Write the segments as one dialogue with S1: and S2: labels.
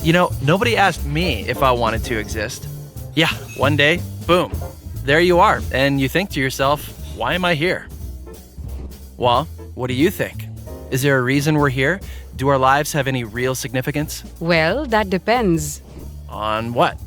S1: Nobody asked me if I wanted to exist. Yeah, one day, boom, there you are, and you think to yourself, why am I here? Well, what do you think? Is there a reason we're here? Do our lives have any real significance?
S2: Well, that depends
S1: On what?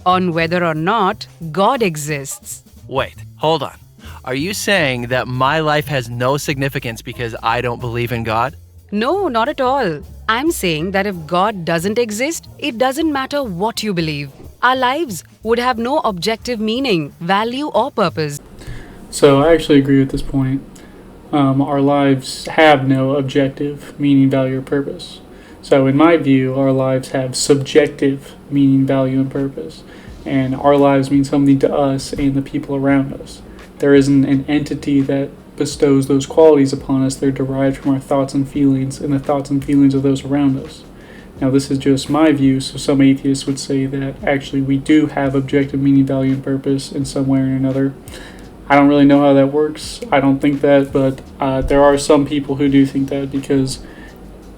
S2: on whether or not God exists.
S1: Wait, hold on. Are you saying that my life has no significance because I don't believe in God?
S2: No, not at all. I'm saying that if God doesn't exist, it doesn't matter what you believe. Our lives would have no objective meaning, value, or purpose.
S3: So I actually agree with this point. Our lives have no objective meaning, value, or purpose. So in my view, our lives have subjective meaning, value, and purpose. And our lives mean something to us and the people around us. There isn't an entity that bestows those qualities upon us. They're derived from our thoughts and feelings and the thoughts and feelings of those around us. Now, this is just my view, so some atheists would say that actually we do have objective meaning, value, and purpose in some way or another. I don't really know how that works. I don't think that, but there are some people who do think that, because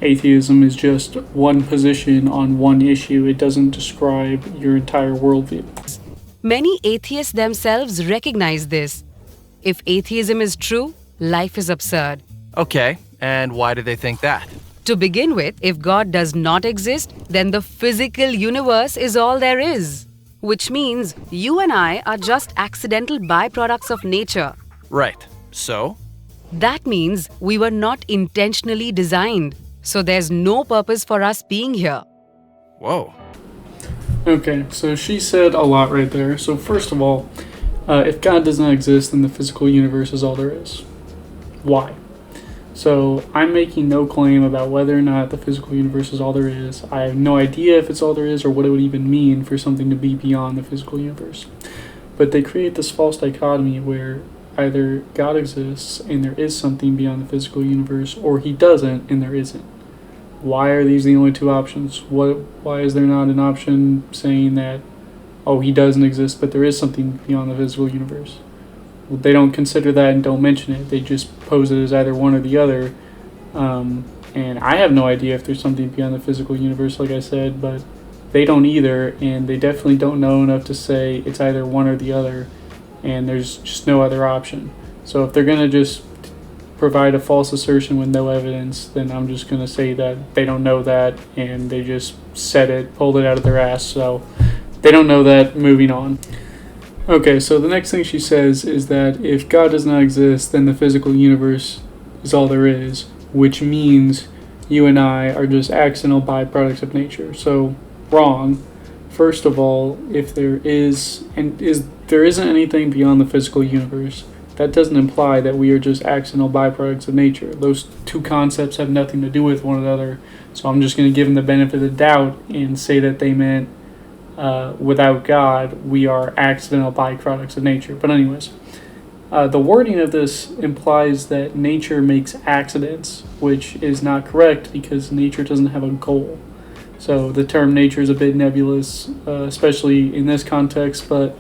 S3: atheism is just one position on one issue. It doesn't describe your entire worldview.
S2: Many atheists themselves recognize this. If atheism is true, life is absurd.
S1: Okay, and why do they think that?
S2: To begin with, if God does not exist, then the physical universe is all there is. Which means you and I are just accidental byproducts of nature.
S1: Right, so?
S2: That means we were not intentionally designed. So there's no purpose for us being here.
S1: Whoa.
S3: Okay, so she said a lot right there. So first of all, if God does not exist, then the physical universe is all there is. Why? So I'm making no claim about whether or not the physical universe is all there is. I have no idea if it's all there is or what it would even mean for something to be beyond the physical universe. But they create this false dichotomy where either God exists and there is something beyond the physical universe, or he doesn't and there isn't. Why are these the only two options? Why is there not an option saying that, oh, he doesn't exist, but there is something beyond the physical universe? Well, they don't consider that and don't mention it. They just pose it as either one or the other. And I have no idea if there's something beyond the physical universe, like I said, but they don't either, and they definitely don't know enough to say it's either one or the other, and there's just no other option. So if they're going to just provide a false assertion with no evidence, then I'm just going to say that they don't know that, and they just said it, pulled it out of their ass, so they don't know that. Moving on. Okay, so the next thing she says is that if God does not exist, then the physical universe is all there is, which means you and I are just accidental byproducts of nature. So, wrong. First of all, if there isn't anything beyond the physical universe, that doesn't imply that we are just accidental byproducts of nature. Those two concepts have nothing to do with one another. So I'm just going to give them the benefit of the doubt and say that they meant without God, we are accidental byproducts of nature. But anyways, the wording of this implies that nature makes accidents, which is not correct because nature doesn't have a goal. So the term nature is a bit nebulous, especially in this context, but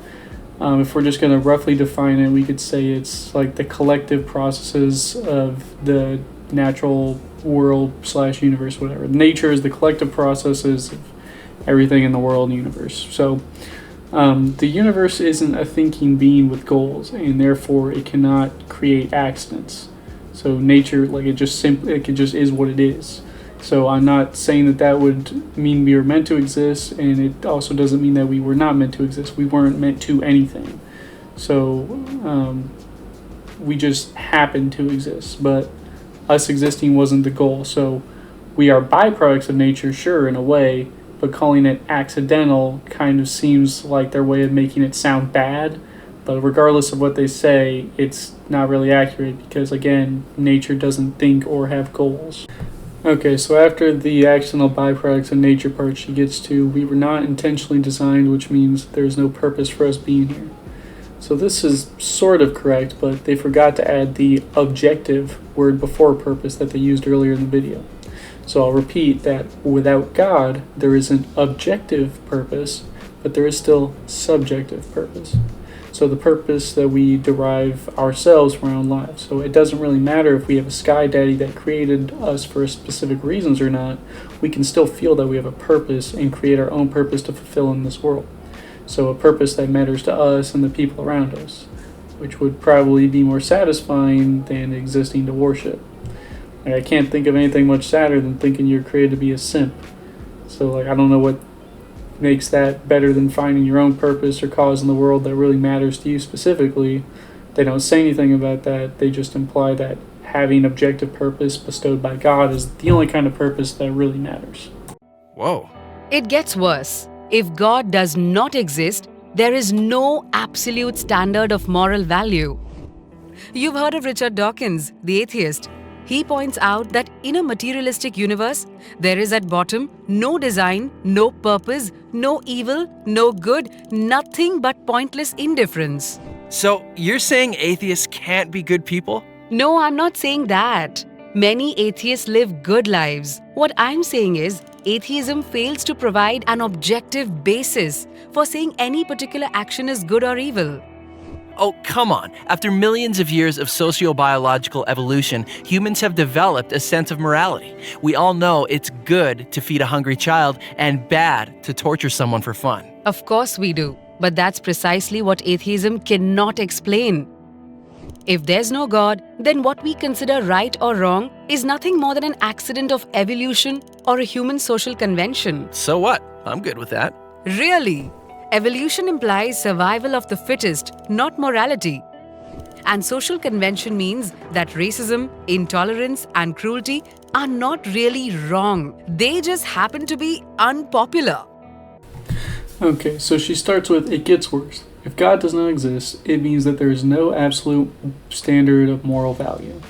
S3: if we're just going to roughly define it, we could say it's like the collective processes of the natural world / universe, whatever. Nature is the collective processes of everything in the world and universe. So the universe isn't a thinking being with goals, and therefore it cannot create accidents. So nature, like it just is what it is. So I'm not saying that would mean we were meant to exist, and it also doesn't mean that we were not meant to exist. We weren't meant to anything. So we just happened to exist, but us existing wasn't the goal. So we are byproducts of nature, sure, in a way, but calling it accidental kind of seems like their way of making it sound bad. But regardless of what they say, it's not really accurate because, again, nature doesn't think or have goals. Okay, so after the accidental byproducts of nature part, she gets to, we were not intentionally designed, which means there's no purpose for us being here. So this is sort of correct, but they forgot to add the objective word before purpose that they used earlier in the video. So I'll repeat that without God, there is an objective purpose, but there is still subjective purpose. So the purpose that we derive ourselves from our own lives. So it doesn't really matter if we have a sky daddy that created us for specific reasons or not. We can still feel that we have a purpose and create our own purpose to fulfill in this world. So a purpose that matters to us and the people around us, which would probably be more satisfying than existing to worship. Like, I can't think of anything much sadder than thinking you're created to be a simp. So I don't know what makes that better than finding your own purpose or cause in the world that really matters to you specifically. They don't say anything about that. They just imply that having objective purpose bestowed by God is the only kind of purpose that really matters.
S1: Whoa.
S2: It gets worse. If God does not exist, there is no absolute standard of moral value. You've heard of Richard Dawkins, the atheist. He points out that in a materialistic universe, there is at bottom no design, no purpose, no evil, no good, nothing but pointless indifference.
S1: So you're saying atheists can't be good people?
S2: No, I'm not saying that. Many atheists live good lives. What I'm saying is, atheism fails to provide an objective basis for saying any particular action is good or evil.
S1: Oh, come on. After millions of years of sociobiological evolution, humans have developed a sense of morality. We all know it's good to feed a hungry child and bad to torture someone for fun.
S2: Of course we do, but that's precisely what atheism cannot explain. If there's no God, then what we consider right or wrong is nothing more than an accident of evolution or a human social convention.
S1: So what? I'm good with that.
S2: Really? Evolution implies survival of the fittest, not morality. And social convention means that racism, intolerance, and cruelty are not really wrong. They just happen to be unpopular.
S3: Okay, so she starts with, it gets worse. If God does not exist, it means that there is no absolute standard of moral value.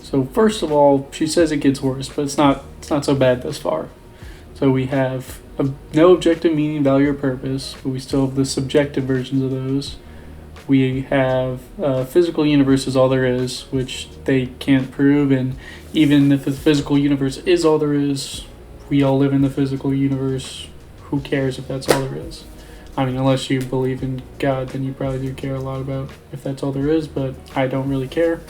S3: So first of all, she says it gets worse, but it's not so bad thus far. So we have no objective meaning, value, or purpose, but we still have the subjective versions of those. We have physical universe is all there is, which they can't prove, and even if the physical universe is all there is, we all live in the physical universe. Who cares if that's all there is? I mean, unless you believe in God, then you probably do care a lot about if that's all there is, but I don't really care.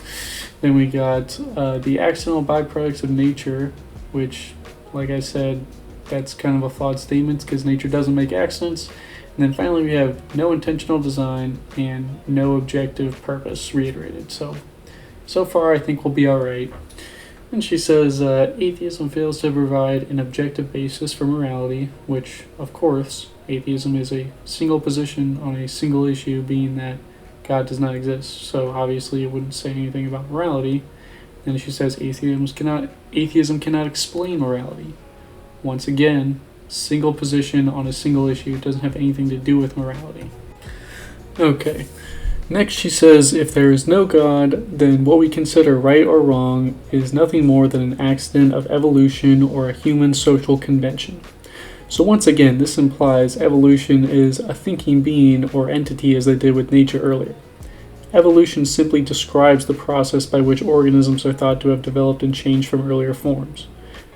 S3: Then we got the accidental byproducts of nature, which, like I said, that's kind of a flawed statement because nature doesn't make accidents. And then finally we have no intentional design and no objective purpose reiterated. So far I think we'll be alright. And she says atheism fails to provide an objective basis for morality, which, of course, atheism is a single position on a single issue, being that God does not exist. So obviously it wouldn't say anything about morality. And she says atheism cannot explain morality. Once again, single position on a single issue doesn't have anything to do with morality. Okay. Next she says if there is no God, then what we consider right or wrong is nothing more than an accident of evolution or a human social convention. So once again, this implies evolution is a thinking being or entity as they did with nature earlier. Evolution simply describes the process by which organisms are thought to have developed and changed from earlier forms.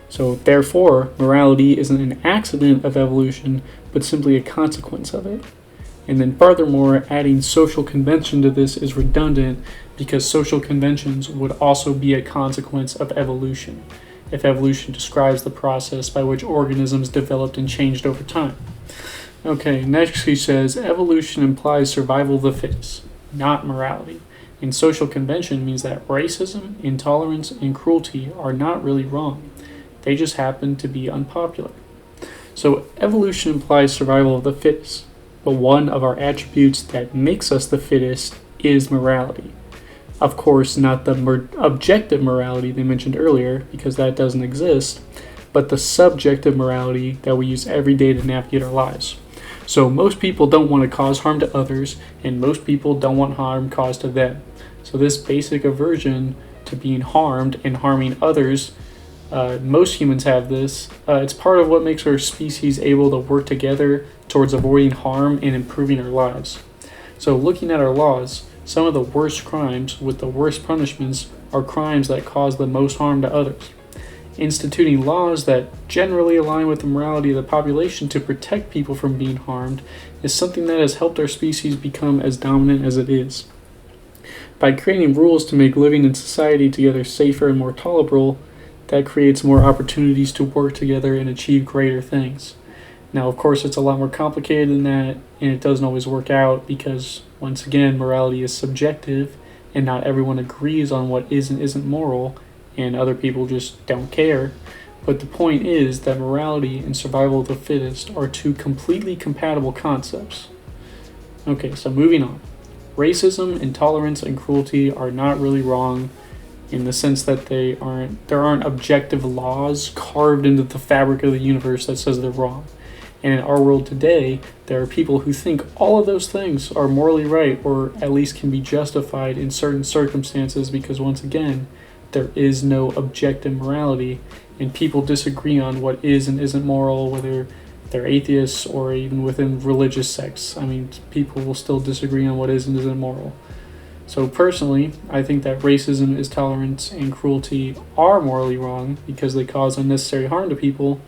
S3: So therefore, morality isn't an accident of evolution, but simply a consequence of it. And then furthermore, adding social convention to this is redundant because social conventions would also be a consequence of evolution, if evolution describes the process by which organisms developed and changed over time. Okay, next he says, evolution implies survival of the fittest, not morality. And social convention means that racism, intolerance, and cruelty are not really wrong. They just happen to be unpopular. So evolution implies survival of the fittest, but one of our attributes that makes us the fittest is morality. Of course, not the objective morality they mentioned earlier, because that doesn't exist, but the subjective morality that we use every day to navigate our lives. So most people don't want to cause harm to others, and most people don't want harm caused to them. So this basic aversion to being harmed and harming others, most humans have this. It's part of what makes our species able to work together towards avoiding harm and improving our lives. So looking at our laws, some of the worst crimes with the worst punishments are crimes that cause the most harm to others. instituting laws that generally align with the morality of the population to protect people from being harmed is something that has helped our species become as dominant as it is. By creating rules to make living in society together safer and more tolerable, that creates more opportunities to work together and achieve greater things. Now, of course, it's a lot more complicated than that, and it doesn't always work out because, once again, morality is subjective, and not everyone agrees on what is and isn't moral, and other people just don't care. But the point is that morality and survival of the fittest are two completely compatible concepts. Okay, so moving on. Racism, intolerance, and cruelty are not really wrong in the sense that there aren't objective laws carved into the fabric of the universe that says they're wrong. And in our world today, there are people who think all of those things are morally right, or at least can be justified in certain circumstances because, once again, there is no objective morality, and people disagree on what is and isn't moral, whether they're atheists or even within religious sects. I mean, people will still disagree on what is and isn't moral. So personally, I think that racism, intolerance, and cruelty are morally wrong because they cause unnecessary harm to people,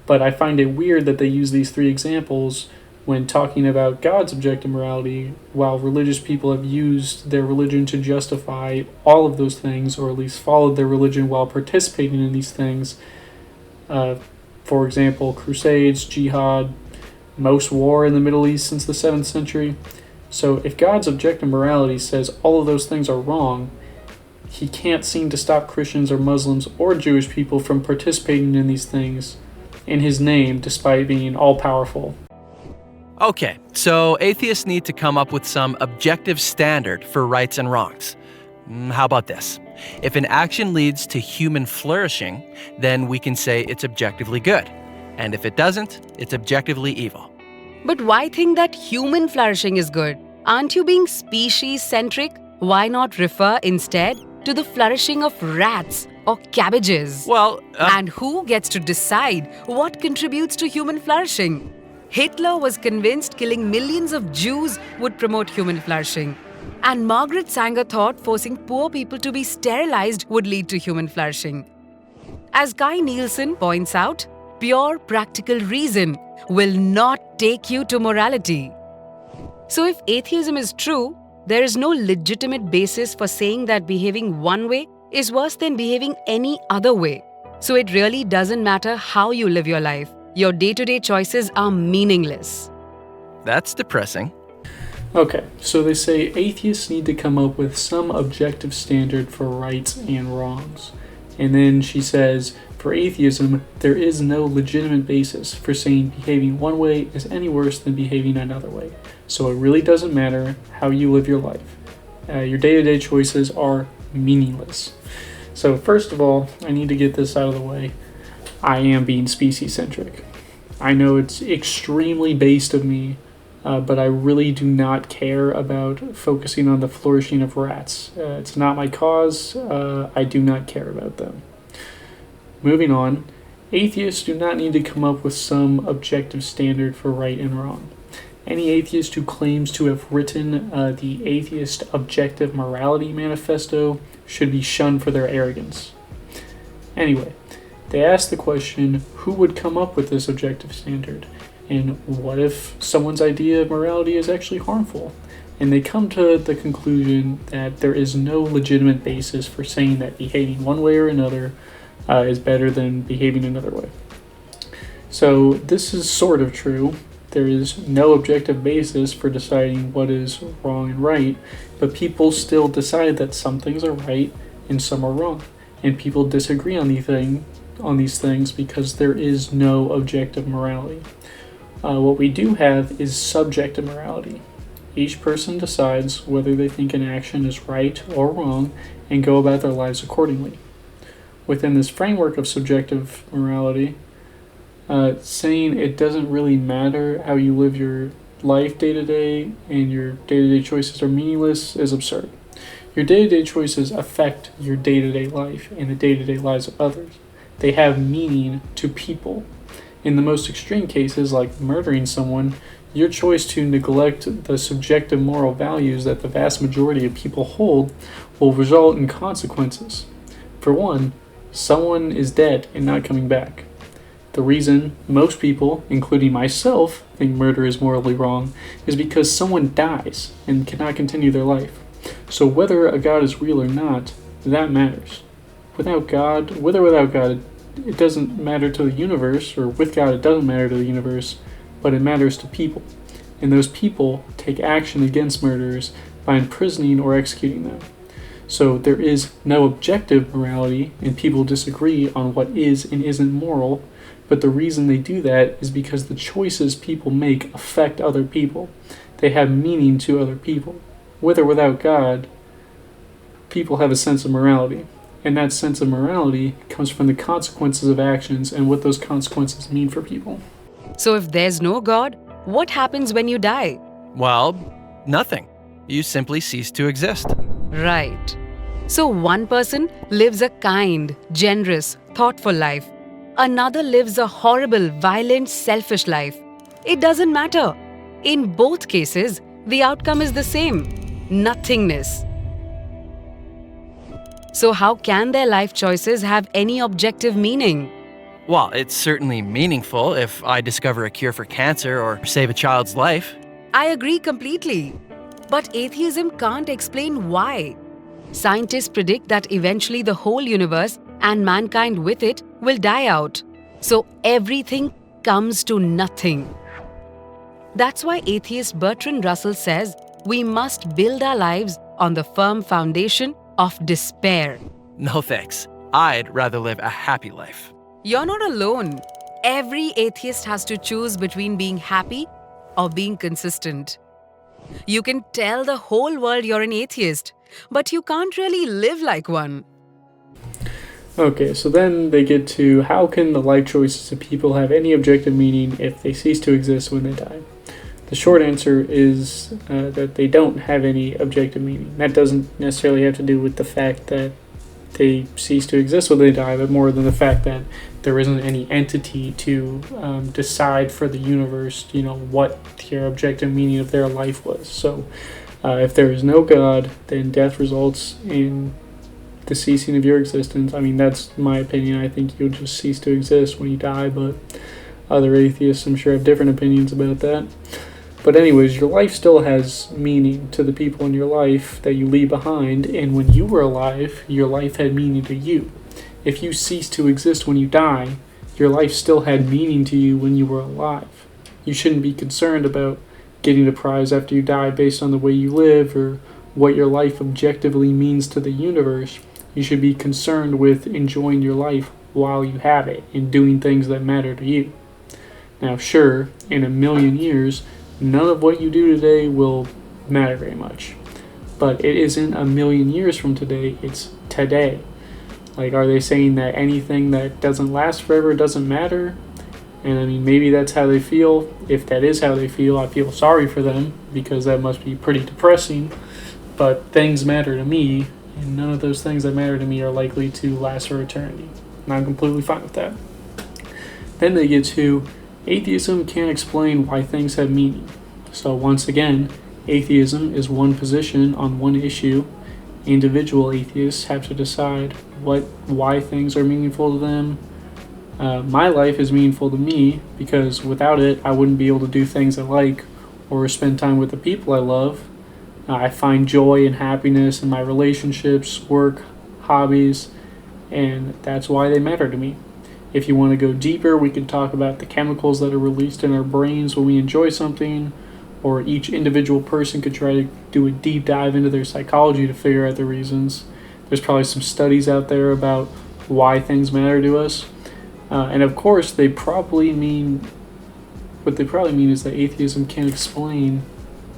S3: but I find it weird that they use these three examples when talking about God's objective morality, while religious people have used their religion to justify all of those things, or at least followed their religion while participating in these things. For example, crusades, jihad, most war in the Middle East since the 7th century. So if God's objective morality says all of those things are wrong, he can't seem to stop Christians or Muslims or Jewish people from participating in these things in his name despite being all-powerful.
S1: Okay, so atheists need to come up with some objective standard for rights and wrongs. How about this? If an action leads to human flourishing, then we can say it's objectively good. And if it doesn't, it's objectively evil.
S2: But why think that human flourishing is good? Aren't you being species-centric? Why not refer instead to the flourishing of rats or cabbages? And who gets to decide what contributes to human flourishing? Hitler was convinced killing millions of Jews would promote human flourishing. And Margaret Sanger thought forcing poor people to be sterilized would lead to human flourishing. As Guy Nielsen points out, pure practical reason will not take you to morality. So if atheism is true, there is no legitimate basis for saying that behaving one way is worse than behaving any other way. So it really doesn't matter how you live your life. Your day-to-day choices are meaningless.
S1: That's depressing.
S3: Okay, so they say atheists need to come up with some objective standard for rights and wrongs. And then she says, for atheism, there is no legitimate basis for saying behaving one way is any worse than behaving another way. So it really doesn't matter how you live your life. Your day-to-day choices are meaningless. So first of all, I need to get this out of the way. I am being species-centric. I know it's extremely based of me, but I really do not care about focusing on the flourishing of rats. It's not my cause. I do not care about them. Moving on, atheists do not need to come up with some objective standard for right and wrong. Any atheist who claims to have written the Atheist Objective Morality Manifesto should be shunned for their arrogance. Anyway, they ask the question, who would come up with this objective standard? And what if someone's idea of morality is actually harmful? And they come to the conclusion that there is no legitimate basis for saying that behaving one way or another is better than behaving another way. So this is sort of true. There is no objective basis for deciding what is wrong and right, but people still decide that some things are right and some are wrong. And people disagree on these things because there is no objective morality. What we do have is subjective morality. Each person decides whether they think an action is right or wrong and go about their lives accordingly. Within this framework of subjective morality, saying it doesn't really matter how you live your life day to day and your day-to-day choices are meaningless is absurd. Your day-to-day choices affect your day-to-day life and the day-to-day lives of others. They have meaning to people. In the most extreme cases, like murdering someone, your choice to neglect the subjective moral values that the vast majority of people hold will result in consequences. For one, someone is dead and not coming back. The reason most people, including myself, think murder is morally wrong is because someone dies and cannot continue their life. So whether a God is real or not, that matters. Without God, with or without God, it doesn't matter to the universe, or with God it doesn't matter to the universe, but it matters to people. And those people take action against murderers by imprisoning or executing them. So there is no objective morality, and people disagree on what is and isn't moral, but the reason they do that is because the choices people make affect other people. They have meaning to other people. With or without God, people have a sense of morality. And that sense of morality comes from the consequences of actions and what those consequences mean for people.
S2: So if there's no God, what happens when you die?
S1: Well, nothing. You simply cease to exist.
S2: Right. So one person lives a kind, generous, thoughtful life. Another lives a horrible, violent, selfish life. It doesn't matter. In both cases, the outcome is the same: nothingness. So how can their life choices have any objective meaning?
S1: Well, it's certainly meaningful if I discover a cure for cancer or save a child's life.
S2: I agree completely. But atheism can't explain why. Scientists predict that eventually the whole universe and mankind with it will die out. So everything comes to nothing. That's why atheist Bertrand Russell says we must build our lives on the firm foundation of despair.
S1: No thanks. I'd rather live a happy life.
S2: You're not alone. Every atheist has to choose between being happy or being consistent. You can tell the whole world you're an atheist, but you can't really live like one.
S3: Okay, so then they get to how can the life choices of people have any objective meaning if they cease to exist when they die? The short answer is that they don't have any objective meaning. That doesn't necessarily have to do with the fact that they cease to exist when they die, but more than the fact that there isn't any entity to decide for the universe, what their objective meaning of their life was. So if there is no God, then death results in the ceasing of your existence. I mean, that's my opinion. I think you'll just cease to exist when you die, but other atheists, I'm sure, have different opinions about that. But anyways, your life still has meaning to the people in your life that you leave behind, and when you were alive, your life had meaning to you. If you cease to exist when you die, your life still had meaning to you when you were alive. You shouldn't be concerned about getting a prize after you die based on the way you live or what your life objectively means to the universe. You should be concerned with enjoying your life while you have it and doing things that matter to you. Now, sure, in a million years, none of what you do today will matter very much. But it isn't a million years from today, it's today. Like, are they saying that anything that doesn't last forever doesn't matter? And I mean, maybe that's how they feel. If that is how they feel, I feel sorry for them because that must be pretty depressing. But things matter to me, and none of those things that matter to me are likely to last for eternity. And I'm completely fine with that. Then they get to atheism can't explain why things have meaning. So once again, atheism is one position on one issue. Individual atheists have to decide why things are meaningful to them. My life is meaningful to me because without it, I wouldn't be able to do things I like or spend time with the people I love. I find joy and happiness in my relationships, work, hobbies, and that's why they matter to me. If you want to go deeper, we can talk about the chemicals that are released in our brains when we enjoy something, or each individual person could try to do a deep dive into their psychology to figure out the reasons. There's probably some studies out there about why things matter to us. And of course, what they probably mean is that atheism can't explain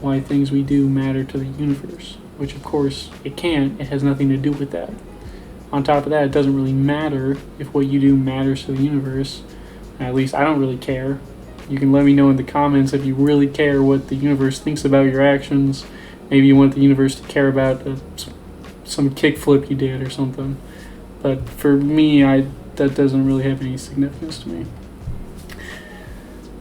S3: why things we do matter to the universe, which of course it can't. It has nothing to do with that. On top of that, it doesn't really matter if what you do matters to the universe. At least I don't really care. You can let me know in the comments if you really care what the universe thinks about your actions. Maybe you want the universe to care about some kickflip you did or something. But for me, that doesn't really have any significance to me.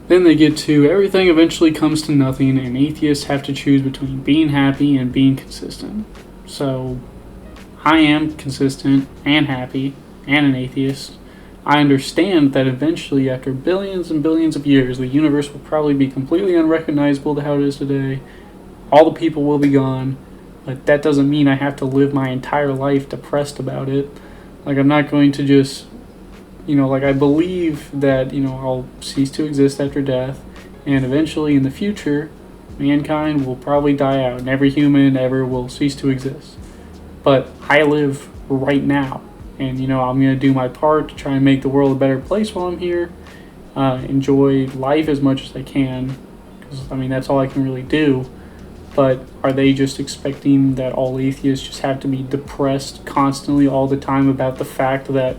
S3: Then they get to everything eventually comes to nothing, and atheists have to choose between being happy and being consistent. So I am consistent and happy, and an atheist, I understand that eventually, after billions and billions of years, the universe will probably be completely unrecognizable to how it is today. All the people will be gone, but that doesn't mean I have to live my entire life depressed about it. Like, I'm not going to just, like, I believe that, I'll cease to exist after death, and eventually in the future, mankind will probably die out, and every human ever will cease to exist. But I live right now, and, I'm going to do my part to try and make the world a better place while I'm here, enjoy life as much as I can, because, that's all I can really do. But are they just expecting that all atheists just have to be depressed constantly all the time about the fact that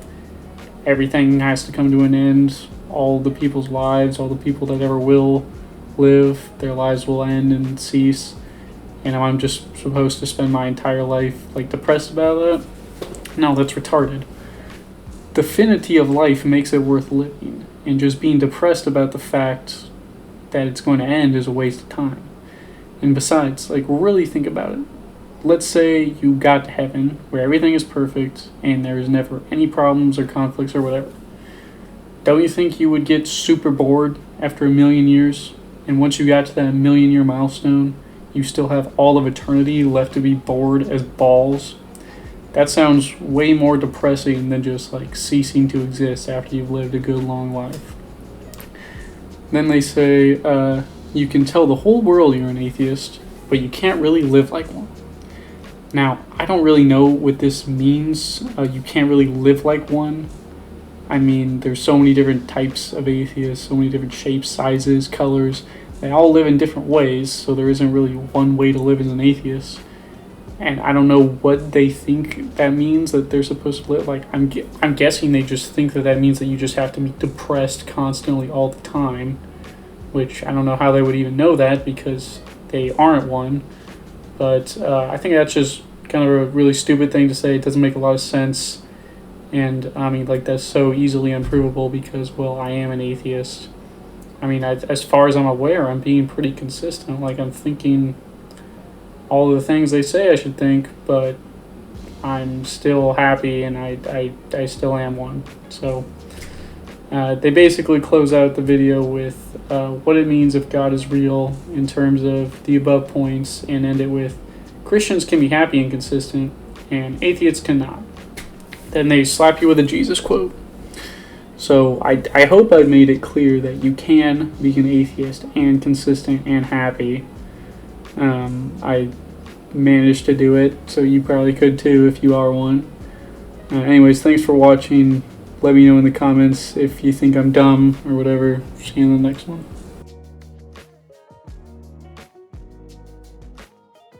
S3: everything has to come to an end, all the people's lives, all the people that ever will live, their lives will end and cease, and I'm just supposed to spend my entire life like depressed about that? No, that's retarded. The finity of life makes it worth living, and just being depressed about the fact that it's going to end is a waste of time. And besides, really think about it. Let's say you got to heaven, where everything is perfect, and there is never any problems or conflicts or whatever. Don't you think you would get super bored after 1,000,000 years? And once you got to that 1,000,000-year milestone, you still have all of eternity left to be bored as balls? That sounds way more depressing than just, ceasing to exist after you've lived a good long life. Then they say, you can tell the whole world you're an atheist, but you can't really live like one. Now, I don't really know what this means. You can't really live like one. There's so many different types of atheists, so many different shapes, sizes, colors. They all live in different ways, so there isn't really one way to live as an atheist. And I don't know what they think that means that they're supposed to live. I'm guessing they just think that means that you just have to be depressed constantly all the time. Which I don't know how they would even know that because they aren't one. But I think that's just kind of a really stupid thing to say. It doesn't make a lot of sense. And that's so easily unprovable because, well, I am an atheist. As far as I'm aware, I'm being pretty consistent. I'm thinking all of the things they say I should think, but I'm still happy and I still am one. So they basically close out the video with what it means if God is real in terms of the above points, and end it with Christians can be happy and consistent and atheists cannot. Then they slap you with a Jesus quote. So I hope I made it clear that you can be an atheist and consistent and happy. I managed to do it, so you probably could too if you are one. Anyways, thanks for watching. Let me know in the comments if you think I'm dumb or whatever. See you in the next one.